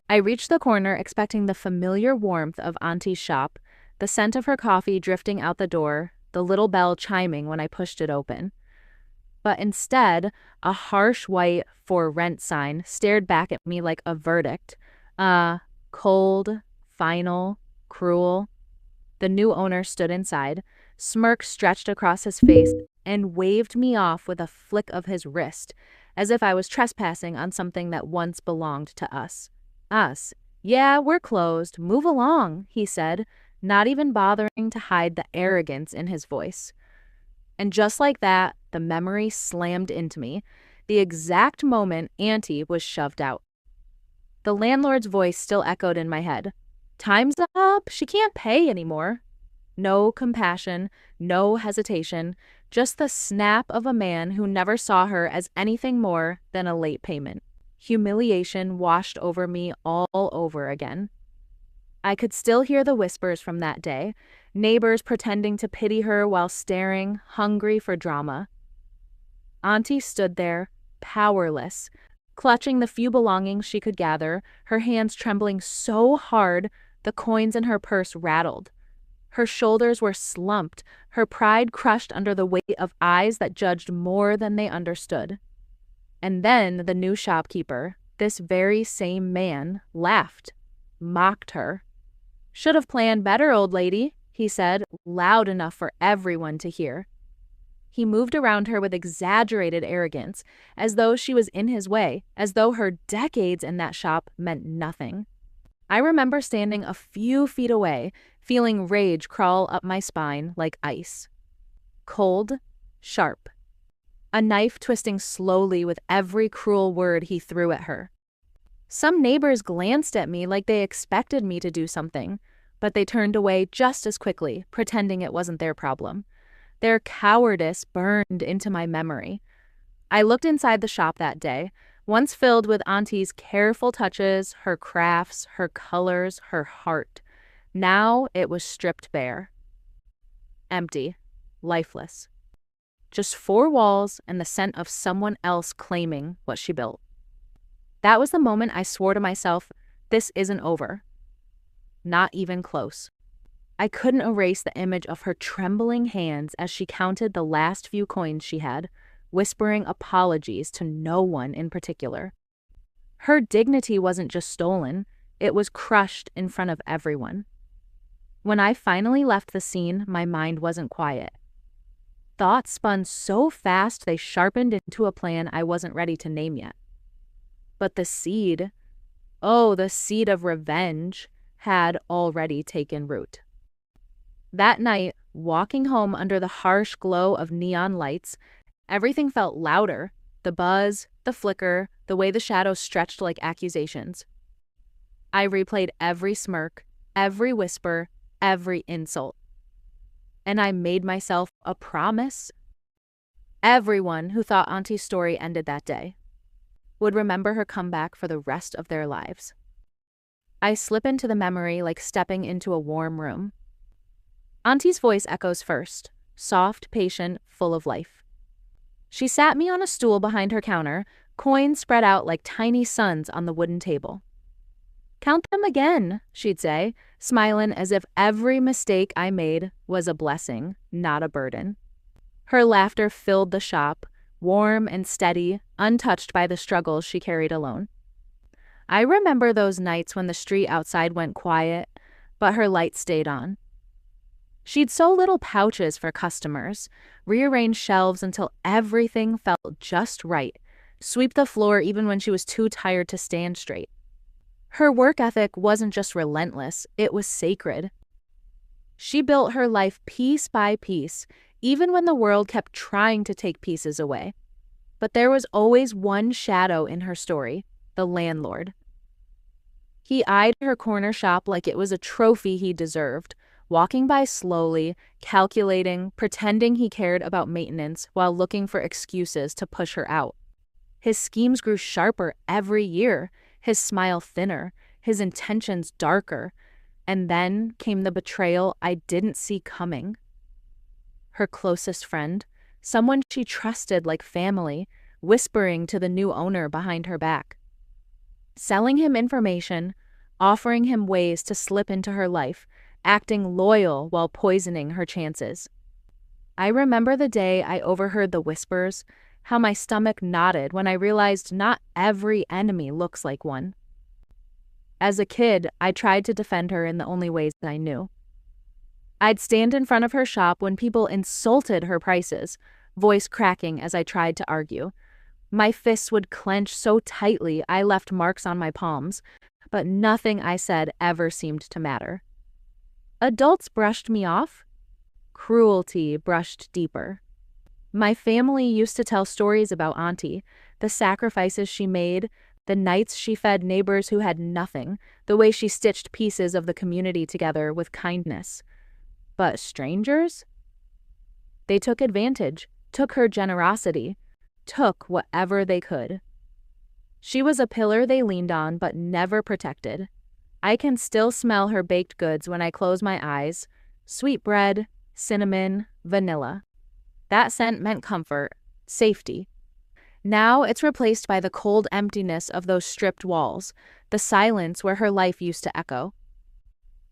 I reached the corner expecting the familiar warmth of Auntie's shop, the scent of her coffee drifting out the door, the little bell chiming when I pushed it open. But instead, a harsh white "for rent" sign stared back at me like a verdict. Cold, final, cruel. The new owner stood inside, smirk stretched across his face, and waved me off with a flick of his wrist, as if I was trespassing on something that once belonged to us. Us. "Yeah, we're closed. Move along," he said, not even bothering to hide the arrogance in his voice. And just like that, the memory slammed into me, the exact moment Aunty was shoved out. The landlord's voice still echoed in my head. "Time's up. She can't pay anymore." No compassion, no hesitation, just the snap of a man who never saw her as anything more than a late payment. Humiliation washed over me all over again. I could still hear the whispers from that day, neighbors pretending to pity her while staring, hungry for drama. Auntie stood there, powerless, clutching the few belongings she could gather, her hands trembling so hard the coins in her purse rattled. Her shoulders were slumped, her pride crushed under the weight of eyes that judged more than they understood. And then the new shopkeeper, this very same man, laughed, mocked her. "Should have planned better, old lady," he said, loud enough for everyone to hear. He moved around her with exaggerated arrogance, as though she was in his way, as though her decades in that shop meant nothing. I remember standing a few feet away, feeling rage crawl up my spine like ice. Cold, sharp. A knife twisting slowly with every cruel word he threw at her. Some neighbors glanced at me like they expected me to do something, but they turned away just as quickly, pretending it wasn't their problem. Their cowardice burned into my memory. I looked inside the shop that day, once filled with Auntie's careful touches, her crafts, her colors, her heart. Now it was stripped bare. Empty. Lifeless. Just four walls and the scent of someone else claiming what she built. That was the moment I swore to myself, this isn't over. Not even close. I couldn't erase the image of her trembling hands as she counted the last few coins she had, whispering apologies to no one in particular. Her dignity wasn't just stolen, it was crushed in front of everyone. When I finally left the scene, my mind wasn't quiet. Thoughts spun so fast they sharpened into a plan I wasn't ready to name yet. But the seed of revenge, had already taken root. That night, walking home under the harsh glow of neon lights, everything felt louder, the buzz, the flicker, the way the shadows stretched like accusations. I replayed every smirk, every whisper, every insult. And I made myself a promise. Everyone who thought Auntie's story ended that day would remember her comeback for the rest of their lives. I slip into the memory like stepping into a warm room. Auntie's voice echoes first, soft, patient, full of life. She sat me on a stool behind her counter, coins spread out like tiny suns on the wooden table. "Count them again," she'd say, smiling as if every mistake I made was a blessing, not a burden. Her laughter filled the shop, warm and steady, untouched by the struggles she carried alone. I remember those nights when the street outside went quiet, but her light stayed on. She'd sew little pouches for customers, rearrange shelves until everything felt just right, sweep the floor even when she was too tired to stand straight. Her work ethic wasn't just relentless, it was sacred. She built her life piece by piece, even when the world kept trying to take pieces away. But there was always one shadow in her story, the landlord. He eyed her corner shop like it was a trophy he deserved, walking by slowly, calculating, pretending he cared about maintenance while looking for excuses to push her out. His schemes grew sharper every year, his smile thinner, his intentions darker, and then came the betrayal I didn't see coming. Her closest friend, someone she trusted like family, whispering to the new owner behind her back. selling him information, offering him ways to slip into her life, acting loyal while poisoning her chances. I remember the day I overheard the whispers, how my stomach knotted when I realized not every enemy looks like one. As a kid, I tried to defend her in the only ways that I knew. I'd stand in front of her shop when people insulted her prices, voice cracking as I tried to argue. My fists would clench so tightly I left marks on my palms, but nothing I said ever seemed to matter. Adults brushed me off. Cruelty brushed deeper. My family used to tell stories about Aunty, the sacrifices she made, the nights she fed neighbors who had nothing, the way she stitched pieces of the community together with kindness. But strangers? They took advantage, took her generosity, took whatever they could. She was a pillar they leaned on but never protected. I can still smell her baked goods when I close my eyes. Sweet bread, cinnamon, vanilla. That scent meant comfort, safety. Now it's replaced by the cold emptiness of those stripped walls, the silence where her life used to echo.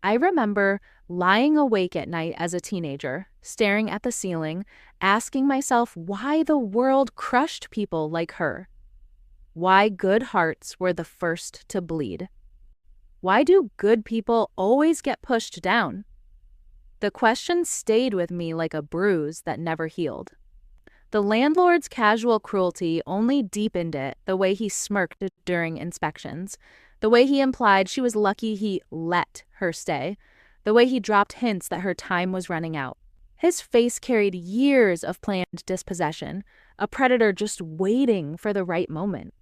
I remember lying awake at night as a teenager, staring at the ceiling, asking myself why the world crushed people like her. Why good hearts were the first to bleed. Why do good people always get pushed down? The question stayed with me like a bruise that never healed. The landlord's casual cruelty only deepened it, the way he smirked during inspections, the way he implied she was lucky he let her stay, the way he dropped hints that her time was running out. His face carried years of planned dispossession, a predator just waiting for the right moment.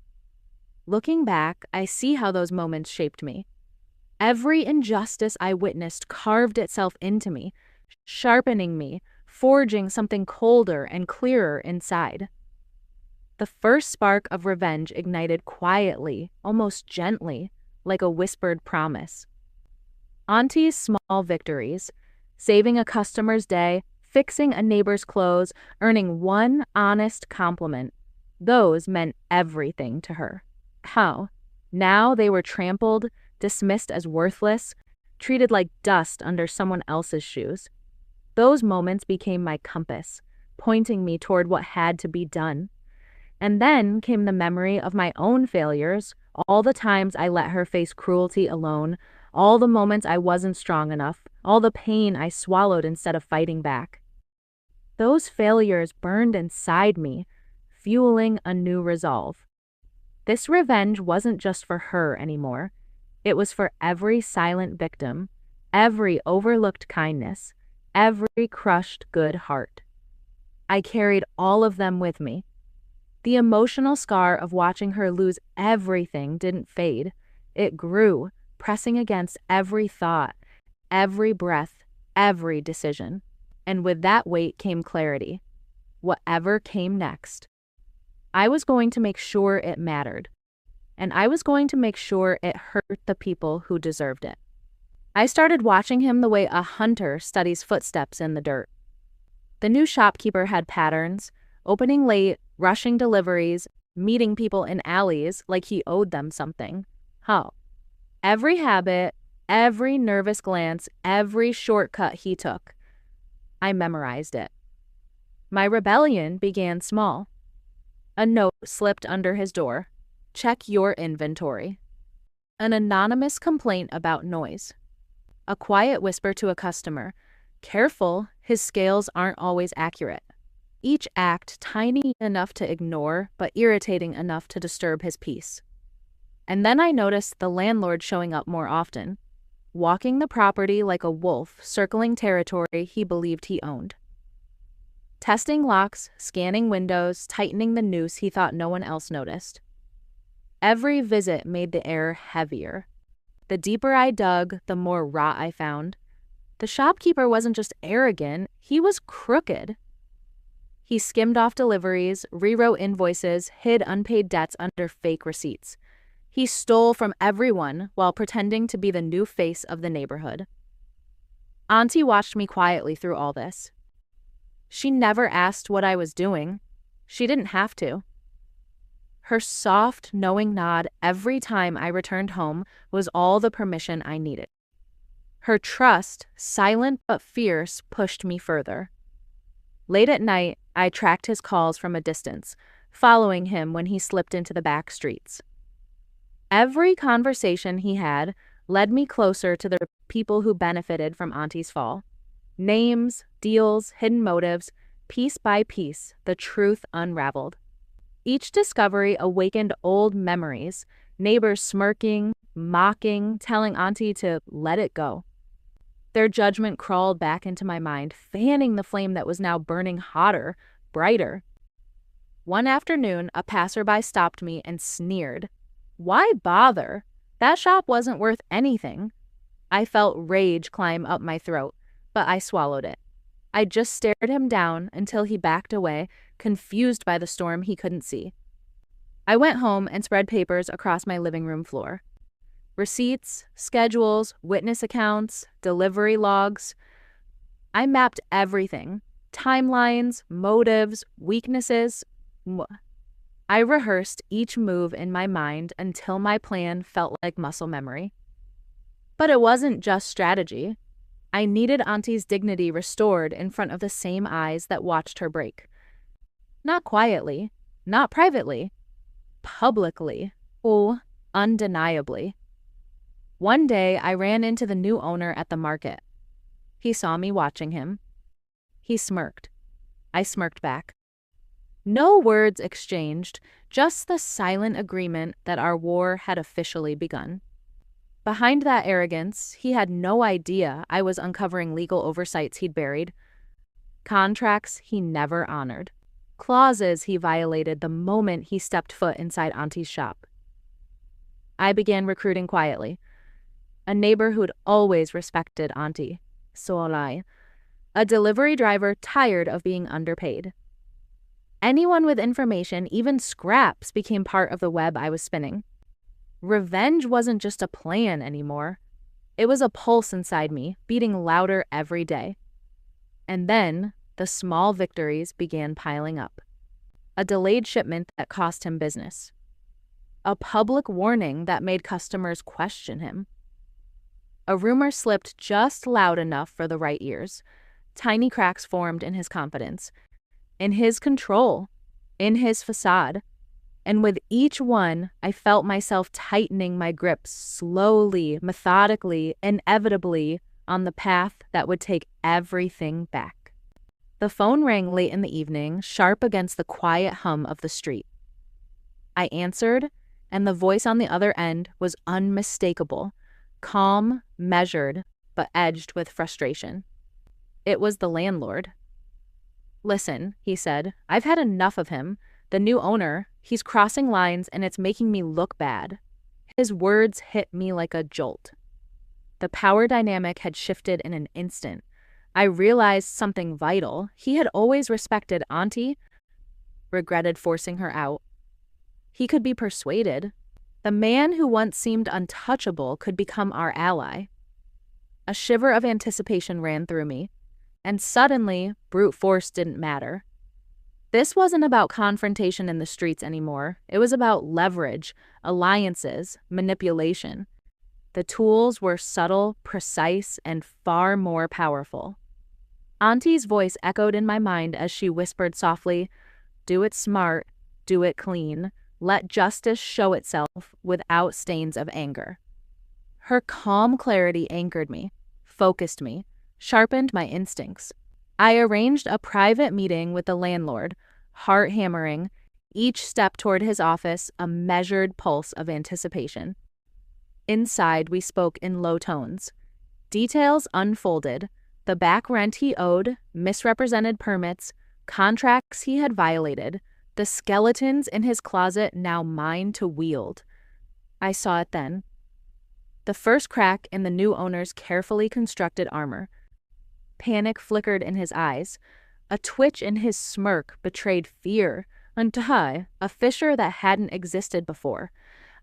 Looking back, I see how those moments shaped me. Every injustice I witnessed carved itself into me, sharpening me, forging something colder and clearer inside. The first spark of revenge ignited quietly, almost gently, like a whispered promise. Auntie's small victories, saving a customer's day, fixing a neighbor's clothes, earning one honest compliment, those meant everything to her. How? Now they were trampled, dismissed as worthless, treated like dust under someone else's shoes. Those moments became my compass, pointing me toward what had to be done. And then came the memory of my own failures, all the times I let her face cruelty alone, all the moments I wasn't strong enough, all the pain I swallowed instead of fighting back. Those failures burned inside me, fueling a new resolve. This revenge wasn't just for her anymore. It was for every silent victim, every overlooked kindness, every crushed good heart. I carried all of them with me. The emotional scar of watching her lose everything didn't fade. It grew, pressing against every thought, every breath, every decision. And with that weight came clarity. Whatever came next, I was going to make sure it mattered. And I was going to make sure it hurt the people who deserved it. I started watching him the way a hunter studies footsteps in the dirt. The new shopkeeper had patterns, opening late, rushing deliveries, meeting people in alleys like he owed them something. How? Every habit, every nervous glance, every shortcut he took, I memorized it. My rebellion began small. A note slipped under his door. Check your inventory. An anonymous complaint about noise. A quiet whisper to a customer. Careful, his scales aren't always accurate. Each act tiny enough to ignore, but irritating enough to disturb his peace. And then I noticed the landlord showing up more often, walking the property like a wolf, circling territory he believed he owned. Testing locks, scanning windows, tightening the noose he thought no one else noticed. Every visit made the air heavier. The deeper I dug, the more rot I found. The shopkeeper wasn't just arrogant, he was crooked. He skimmed off deliveries, rewrote invoices, hid unpaid debts under fake receipts. He stole from everyone while pretending to be the new face of the neighborhood. Aunty watched me quietly through all this. She never asked what I was doing. She didn't have to. Her soft, knowing nod every time I returned home was all the permission I needed. Her trust, silent but fierce, pushed me further. Late at night, I tracked his calls from a distance, following him when he slipped into the back streets. Every conversation he had led me closer to the people who benefited from Auntie's fall. Names, deals, hidden motives, piece by piece, the truth unraveled. Each discovery awakened old memories, neighbors smirking, mocking, telling Auntie to let it go. Their judgment crawled back into my mind, fanning the flame that was now burning hotter, brighter. One afternoon, a passerby stopped me and sneered. "Why bother? That shop wasn't worth anything." I felt rage climb up my throat, but I swallowed it. I just stared him down until he backed away, confused by the storm he couldn't see. I went home and spread papers across my living room floor. Receipts, schedules, witness accounts, delivery logs. I mapped everything. Timelines, motives, weaknesses. I rehearsed each move in my mind until my plan felt like muscle memory. But it wasn't just strategy. I needed Auntie's dignity restored in front of the same eyes that watched her break. Not quietly, not privately, publicly, oh, undeniably. One day, I ran into the new owner at the market. He saw me watching him. He smirked. I smirked back. No words exchanged, just the silent agreement that our war had officially begun. Behind that arrogance, he had no idea I was uncovering legal oversights he'd buried, contracts he never honored, clauses he violated the moment he stepped foot inside Auntie's shop. I began recruiting quietly. A neighbor who'd always respected Auntie, so I. A delivery driver tired of being underpaid. Anyone with information, even scraps, became part of the web I was spinning. Revenge wasn't just a plan anymore. It was a pulse inside me, beating louder every day. And then, the small victories began piling up. A delayed shipment that cost him business. A public warning that made customers question him. A rumor slipped just loud enough for the right ears. Tiny cracks formed in his confidence, in his control, in his facade. And with each one, I felt myself tightening my grip slowly, methodically, inevitably on the path that would take everything back. The phone rang late in the evening, sharp against the quiet hum of the street. I answered, and the voice on the other end was unmistakable, calm, measured, but edged with frustration. It was the landlord. "Listen," he said, "I've had enough of him. The new owner, he's crossing lines and it's making me look bad." His words hit me like a jolt. The power dynamic had shifted in an instant. I realized something vital. He had always respected Auntie, regretted forcing her out. He could be persuaded. The man who once seemed untouchable could become our ally. A shiver of anticipation ran through me, and suddenly, brute force didn't matter. This wasn't about confrontation in the streets anymore. It was about leverage, alliances, manipulation. The tools were subtle, precise, and far more powerful. Auntie's voice echoed in my mind as she whispered softly, "Do it smart, do it clean. Let justice show itself without stains of anger." Her calm clarity anchored me, focused me, sharpened my instincts. I arranged a private meeting with the landlord, heart hammering, each step toward his office a measured pulse of anticipation. Inside, we spoke in low tones. Details unfolded, the back rent he owed, misrepresented permits, contracts he had violated, the skeletons in his closet now mine to wield. I saw it then. The first crack in the new owner's carefully constructed armor. Panic flickered in his eyes. A twitch in his smirk betrayed fear. Aunty, a fissure that hadn't existed before.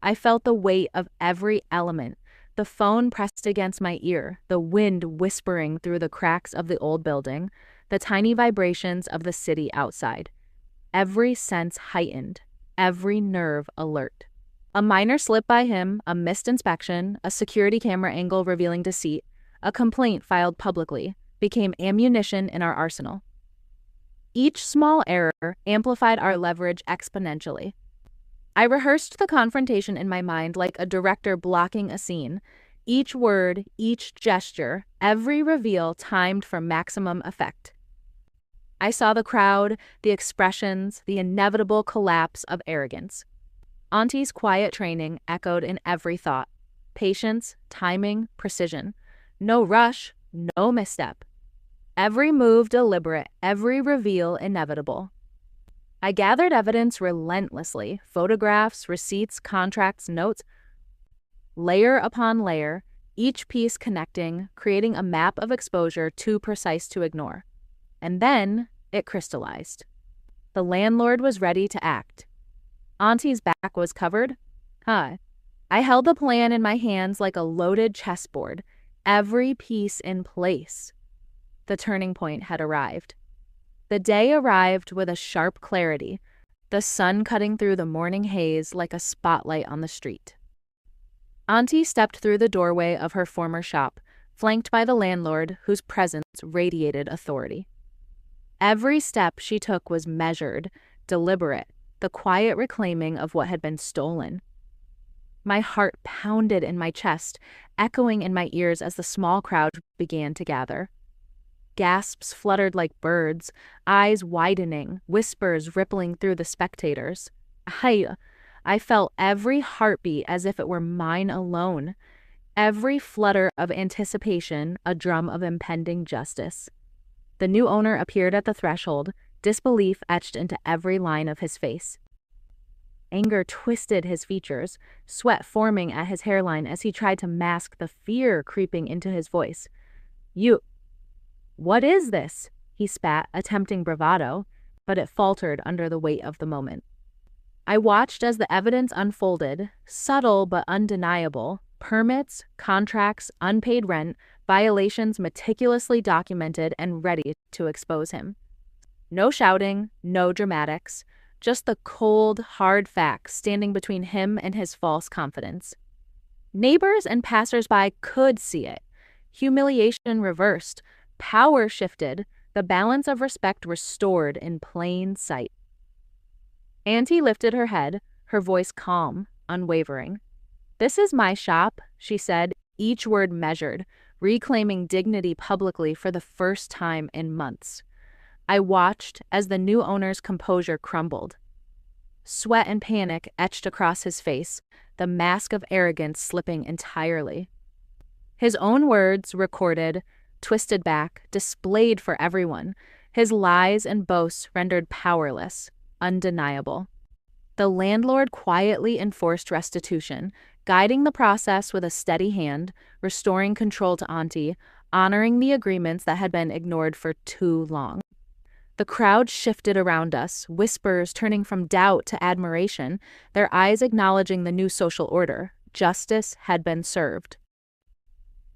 I felt the weight of every element. The phone pressed against my ear, the wind whispering through the cracks of the old building, the tiny vibrations of the city outside. Every sense heightened. every nerve alert. A minor slip by him, a missed inspection, a security camera angle revealing deceit, a complaint filed publicly, became ammunition in our arsenal. Each small error amplified our leverage exponentially. I rehearsed the confrontation in my mind like a director blocking a scene. Each word, each gesture, every reveal timed for maximum effect. I saw the crowd, the expressions, the inevitable collapse of arrogance. Auntie's quiet training echoed in every thought. Patience, timing, precision. No rush, no misstep. Every move deliberate, every reveal inevitable. I gathered evidence relentlessly, photographs, receipts, contracts, notes, layer upon layer, each piece connecting, creating a map of exposure too precise to ignore. And then it crystallized. The landlord was ready to act. Auntie's back was covered. I held the plan in my hands like a loaded chessboard, every piece in place. The turning point had arrived. The day arrived with a sharp clarity, the sun cutting through the morning haze like a spotlight on the street. Auntie stepped through the doorway of her former shop, flanked by the landlord whose presence radiated authority. Every step she took was measured, deliberate, the quiet reclaiming of what had been stolen. My heart pounded in my chest, echoing in my ears as the small crowd began to gather. Gasps fluttered like birds, eyes widening, whispers rippling through the spectators. I felt every heartbeat as if it were mine alone, every flutter of anticipation a drum of impending justice. The new owner appeared at the threshold, disbelief etched into every line of his face. Anger twisted his features, sweat forming at his hairline as he tried to mask the fear creeping into his voice. What is this? He spat, attempting bravado, but it faltered under the weight of the moment. I watched as the evidence unfolded, subtle but undeniable, permits, contracts, unpaid rent, violations meticulously documented and ready to expose him. No shouting, no dramatics, just the cold, hard facts standing between him and his false confidence. Neighbors and passersby could see it. Humiliation reversed, power shifted, the balance of respect restored in plain sight. Auntie lifted her head, her voice calm, unwavering. "This is my shop," she said, each word measured, reclaiming dignity publicly for the first time in months. I watched as the new owner's composure crumbled. Sweat and panic etched across his face, the mask of arrogance slipping entirely. His own words, recorded, twisted back, displayed for everyone, his lies and boasts rendered powerless, undeniable. The landlord quietly enforced restitution, guiding the process with a steady hand, restoring control to Auntie, honoring the agreements that had been ignored for too long. The crowd shifted around us, whispers turning from doubt to admiration, their eyes acknowledging the new social order. Justice had been served.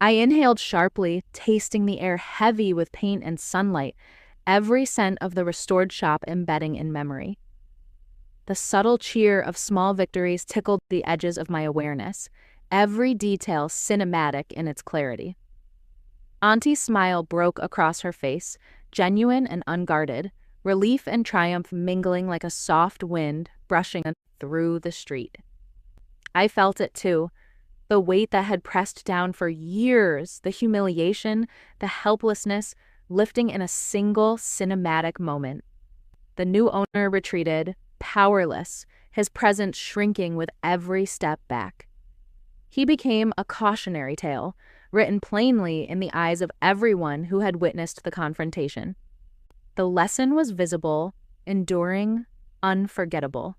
I inhaled sharply, tasting the air heavy with paint and sunlight, every scent of the restored shop embedding in memory. The subtle cheer of small victories tickled the edges of my awareness, every detail cinematic in its clarity. Auntie's smile broke across her face, genuine and unguarded, relief and triumph mingling like a soft wind brushing through the street. I felt it too, the weight that had pressed down for years, the humiliation, the helplessness, lifting in a single cinematic moment. The new owner retreated, powerless, his presence shrinking with every step back. He became a cautionary tale, written plainly in the eyes of everyone who had witnessed the confrontation. The lesson was visible, enduring, unforgettable.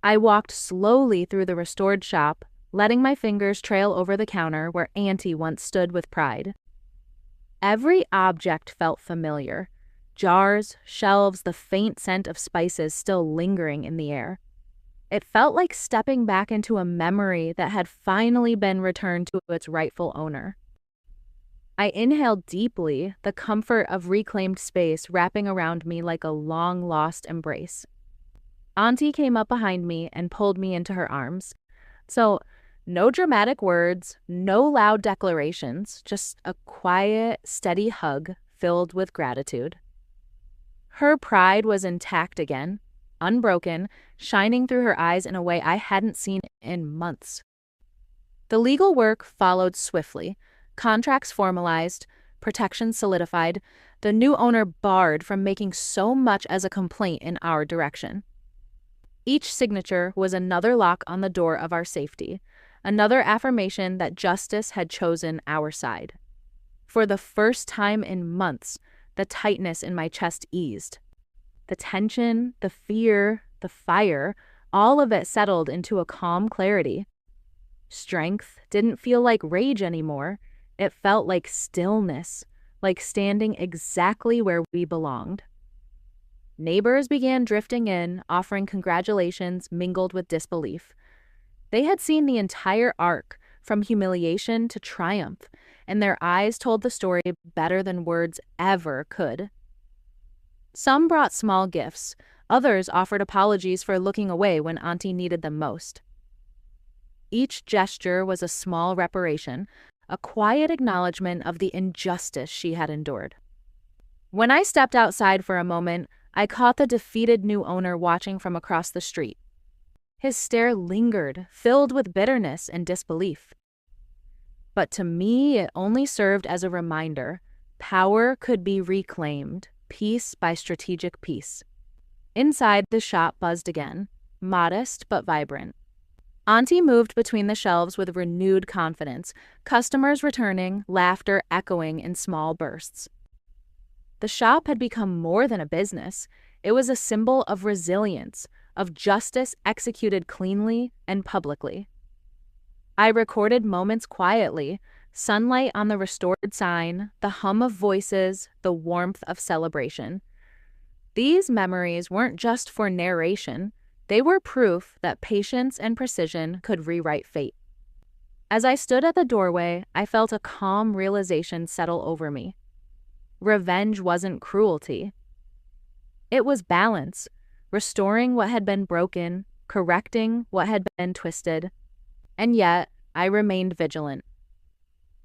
I walked slowly through the restored shop, letting my fingers trail over the counter where Auntie once stood with pride. Every object felt familiar. Jars, shelves, the faint scent of spices still lingering in the air. It felt like stepping back into a memory that had finally been returned to its rightful owner. I inhaled deeply, the comfort of reclaimed space wrapping around me like a long-lost embrace. Auntie came up behind me and pulled me into her arms. So, no dramatic words, no loud declarations, just a quiet, steady hug filled with gratitude. Her pride was intact again, unbroken, shining through her eyes in a way I hadn't seen in months. The legal work followed swiftly, contracts formalized, protections solidified, the new owner barred from making so much as a complaint in our direction. Each signature was another lock on the door of our safety, another affirmation that justice had chosen our side. For the first time in months, the tightness in my chest eased. The tension, the fear, the fire, all of it settled into a calm clarity. Strength didn't feel like rage anymore. It felt like stillness, like standing exactly where we belonged. Neighbors began drifting in, offering congratulations mingled with disbelief. They had seen the entire arc, from humiliation to triumph, and their eyes told the story better than words ever could. Some brought small gifts, others offered apologies for looking away when Auntie needed them most. Each gesture was a small reparation, a quiet acknowledgement of the injustice she had endured. When I stepped outside for a moment, I caught the defeated new owner watching from across the street. His stare lingered, filled with bitterness and disbelief. But to me, it only served as a reminder. Power could be reclaimed, piece by strategic piece. Inside, the shop buzzed again, modest but vibrant. Auntie moved between the shelves with renewed confidence, customers returning, laughter echoing in small bursts. The shop had become more than a business. It was a symbol of resilience, of justice executed cleanly and publicly. I recorded moments quietly, sunlight on the restored sign, the hum of voices, the warmth of celebration. These memories weren't just for narration. They were proof that patience and precision could rewrite fate. As I stood at the doorway, I felt a calm realization settle over me. Revenge wasn't cruelty. It was balance, restoring what had been broken, correcting what had been twisted. And yet, I remained vigilant.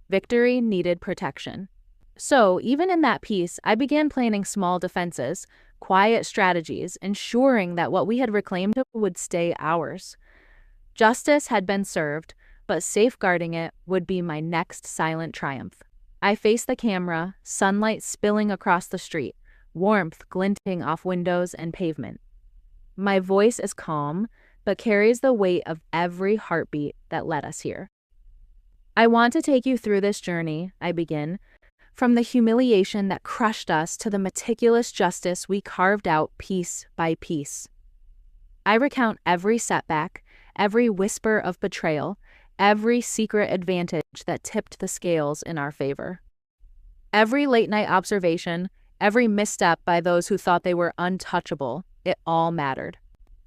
Victory needed protection. So, even in that piece, I began planning small defenses, quiet strategies, ensuring that what we had reclaimed would stay ours. Justice had been served, but safeguarding it would be my next silent triumph. I faced the camera, sunlight spilling across the street, warmth glinting off windows and pavement. My voice is calm, but carries the weight of every heartbeat that led us here. I want to take you through this journey, I begin, from the humiliation that crushed us to the meticulous justice we carved out piece by piece. I recount every setback, every whisper of betrayal, every secret advantage that tipped the scales in our favor. Every late-night observation, every misstep by those who thought they were untouchable, it all mattered.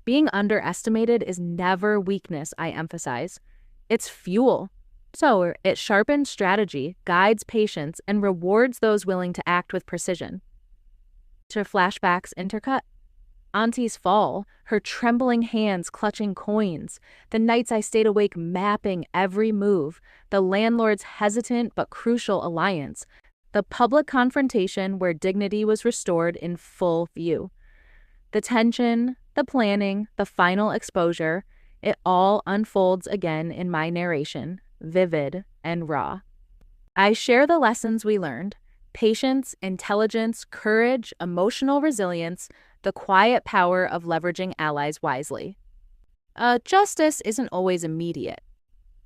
Being underestimated is never weakness, I emphasize. It's fuel. So it sharpens strategy, guides patience, and rewards those willing to act with precision. To flashbacks intercut? Auntie's fall, her trembling hands clutching coins, the nights I stayed awake mapping every move, the landlord's hesitant but crucial alliance, the public confrontation where dignity was restored in full view. The tension, the planning, the final exposure, it all unfolds again in my narration, vivid and raw. I share the lessons we learned: patience, intelligence, courage, emotional resilience, the quiet power of leveraging allies wisely. Justice isn't always immediate,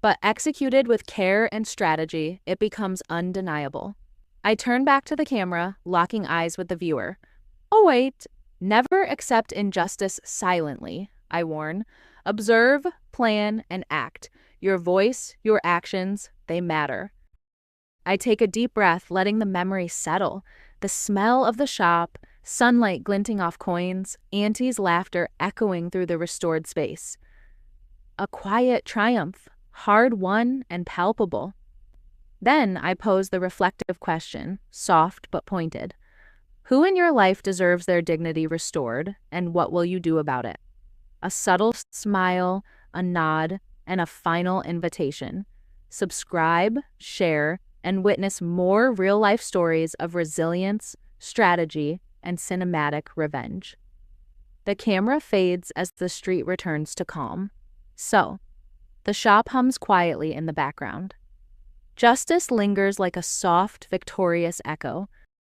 but executed with care and strategy, it becomes undeniable. I turn back to the camera, locking eyes with the viewer. Oh wait, never accept injustice silently, I warn. Observe, plan, and act. Your voice, your actions, they matter. I take a deep breath, letting the memory settle. The smell of the shop, sunlight glinting off coins, Auntie's laughter echoing through the restored space. A quiet triumph, hard-won and palpable. Then I pose the reflective question, soft but pointed. Who in your life deserves their dignity restored, and what will you do about it? A subtle smile, a nod, and a final invitation. Subscribe, share, and witness more real-life stories of resilience, strategy, and cinematic revenge. The camera fades as the street returns to calm. So, the shop hums quietly in the background. Justice lingers like a soft, victorious echo,